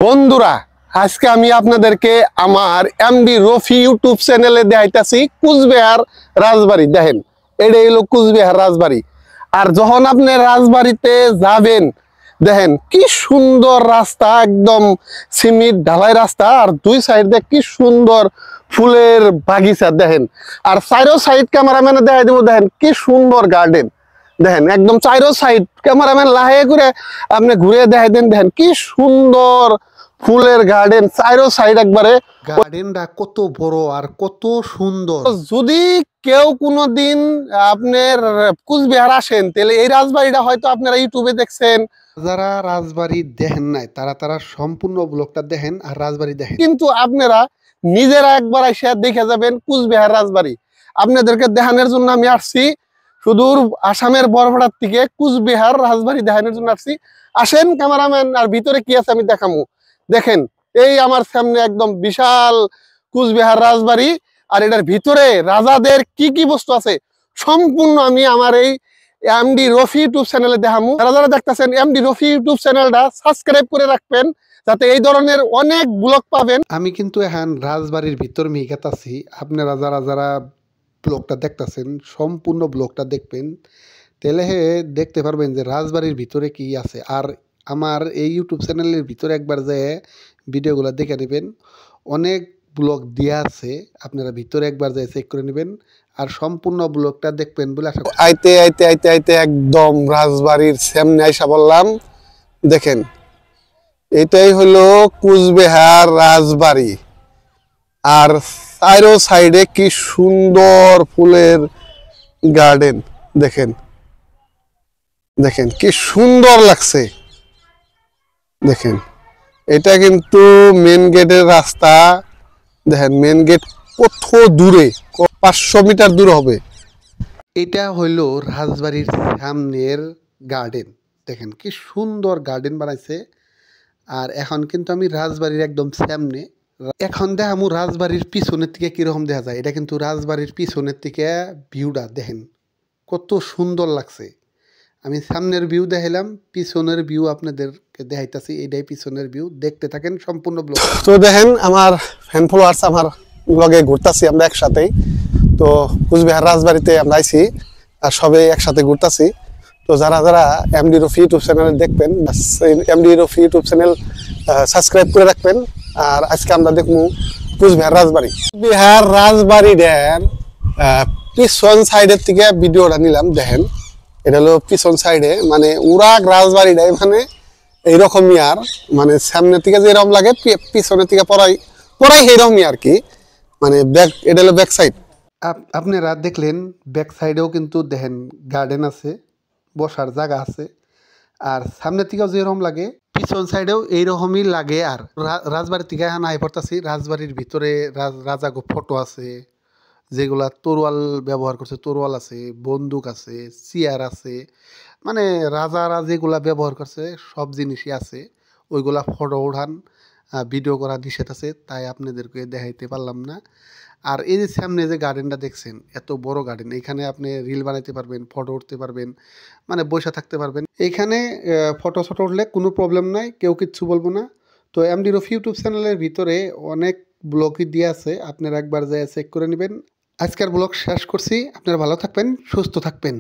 বন্ধুরা, আজকে আমি আপনাদেরকে আমার এমডি রফি ইউটিউব চ্যানেলে দেখাইতাছি কুচবিহার রাজবাড়ি। দেখেন, এটা হলো কুচবিহার রাজবাড়ি। আর যখন আপনি রাজবাড়িতে যাবেন, দেখেন কি সুন্দর রাস্তা, একদম সিমেন্ট ঢালাই রাস্তা, আর দুই সাইডে কি সুন্দর ফুলের বাগিচা। দেখেন, আর চারো সাইড ক্যামেরাম্যানে দেখাই দেবো, দেখেন কি সুন্দর গার্ডেন। দেখেন একদম চারো সাইড ক্যামেরাম্যান লাহে করে আপনি ঘুরে দেখাই দেন। দেখেন কি সুন্দর ফুলের গার্ডেন, চারো সাইড একবারে। গার্ডেনটা কত বড় আর কত সুন্দর। যদি কেউ কোনোদিন আপনার কুচবিহার আসেন, তাহলে এই রাজবাড়িটা হয়তো আপনারা ইউটিউবে দেখছেন। যারা রাজবাড়ি দেখেন নাই তারা সম্পূর্ণ ব্লগটা দেখেন আর রাজবাড়ি দেখেন। কিন্তু আপনারা নিজেরা একবার এসে দেখে যাবেন কুচবিহার রাজবাড়ি। আপনাদেরকে দেখানোর জন্য আমি আসছি সুদূর আসামের বরপেটার থেকে কুচবিহার রাজবাড়ি দেখানোর জন্য আসছি। আসেন ক্যামেরাম্যান, আর ভিতরে কি আছে আমি দেখামু। দেখেন, এই আমার সামনে একদম বিশাল কুচবিহার রাজবাড়ি, আর এটার ভিতরে রাজাদের কি কি বস্তু আছে সম্পূর্ণ আমি আমার এই এমডি রফি ইউটিউব চ্যানেলে দেখামু। যারা যারা দেখতেছেন এমডি রফি ইউটিউব চ্যানেলটা সাবস্ক্রাইব করে রাখবেন, যাতে এই ধরনের অনেক ব্লগ পাবেন। আমি কিন্তু এখন রাজবাড়ির ভিতর মিগাতাছি। আপনারা যারা যারা ব্লগটা দেখতেছেন সম্পূর্ণ ব্লগটা দেখবেন, তাহলে দেখতে পারবেন যে রাজবাড়ির ভিতরে কি আছে। আর আমার এই ইউটিউব চ্যানেলের ভিতরে একবার যে ভিডিওগুলো দেখে নেবেন, অনেক ব্লগ দেওয়া আছে, আপনারা ভিতরে একবার যাই চেক করে নেবেন আর সম্পূর্ণ ব্লগটা দেখবেন বলে আশা করি। আইতে আইতে আইতে আইতে একদম রাজবাড়ির সামনে আইসা বললাম। দেখেন, এটাই হলো কুচবিহার রাজবাড়ি, আর চারো সাইডে কি সুন্দর ফুলের গার্ডেন। দেখেন দেখেন কি সুন্দর লাগছে। দেখেন, এটা কিন্তু মেন গেটের রাস্তা। দেখেন মেন গেট কত দূরে, 500 মিটার দূর হবে। এটা হইল রাজবাড়ির সামনের গার্ডেন। দেখেন কি সুন্দর গার্ডেন বানাইছে। আর এখন কিন্তু আমি রাজবাড়ির একদম সামনে। এখন দেখামু রাজবাড়ির পিছনের থেকে কিরকম দেখা যায়। এটা কিন্তু রাজবাড়ির পিছনের থেকে ভিউটা দেখেন কত সুন্দর লাগছে। আমি সামনের ভিউ দেখাইলাম, পিছনের ভিউ আপনাদেরকে দেখাইতেছি। এটাই পিছনের ভিউ, দেখতে থাকেন সম্পূর্ণ ব্লগ। তো দেখেন, আমার ফ্যান ফলোয়ার্স আমার ব্লগে ঘুরতাছি আমরা একসাথেই। তো কুচবিহার রাজবাড়িতে আমরা আইছি আর সবাই একসাথে ঘুরতাছি। তো যারা যারা এমডি রফি ইউটিউব চ্যানেল দেখবেন, MD Rafi YouTube channel subscribe করে রাখবেন। আর আজকে আমরা দেখবো কুচবিহার রাজবাড়ি। কুচবিহার রাজবাড়ি দেন পিছন সাইডের থেকে ভিডিওটা নিলাম। দেখেন, এটা হলো পিছন সাইডে, মানে উরাক রাজবাড়িটাই মানে এইরকমই। আর মানে সামনের থেকে যেরকম লাগে, পিছনের থেকে পড়াই পড়াই সেইরকমই আর কি। মানে ব্যাক, এটা হলো ব্যাক সাইড। আপনারা দেখলেন ব্যাক সাইডেও কিন্তু দেখেন গার্ডেন আছে, বসার জায়গা আছে। আর সামনের থেকেও যেরকম লাগে পিছন সাইডেও এইরকমই লাগে। আর রাজবাড়ির থেকে এখন আই পড়তাছি। রাজবাড়ির ভিতরে রাজাগো ফটো আছে, যেগুলা তরোয়াল ব্যবহার করছে, তরোয়াল আছে, বন্দুক আছে, চেয়ার আছে, মানে রাজারা যেগুলা ব্যবহার করছে সব জিনিসই আছে। ওইগুলা ফটো ওঠান ভিডিও করা নিষেধ আছে, তাই আপনাদেরকে দেখাইতে পারলাম না। আর এই যে সামনে যে গার্ডেনটা দেখছেন, এত বড় গার্ডেন, এখানে আপনি রিল বানাইতে পারবেন, ফটো উঠতে পারবেন, মানে বসে থাকতে পারবেন এইখানে। ফটো ফটো উঠলে কোনো প্রবলেম নাই, কেউ কিচ্ছু বলবো না। তো এমডি রফি ইউটিউব চ্যানেলের ভিতরে অনেক ব্লগই দিয়ে আছে, আপনারা একবার যায় চেক করে নেবেন। আজকের ব্লগ শেষ করছি। আপনারা ভালো থাকবেন, সুস্থ থাকবেন।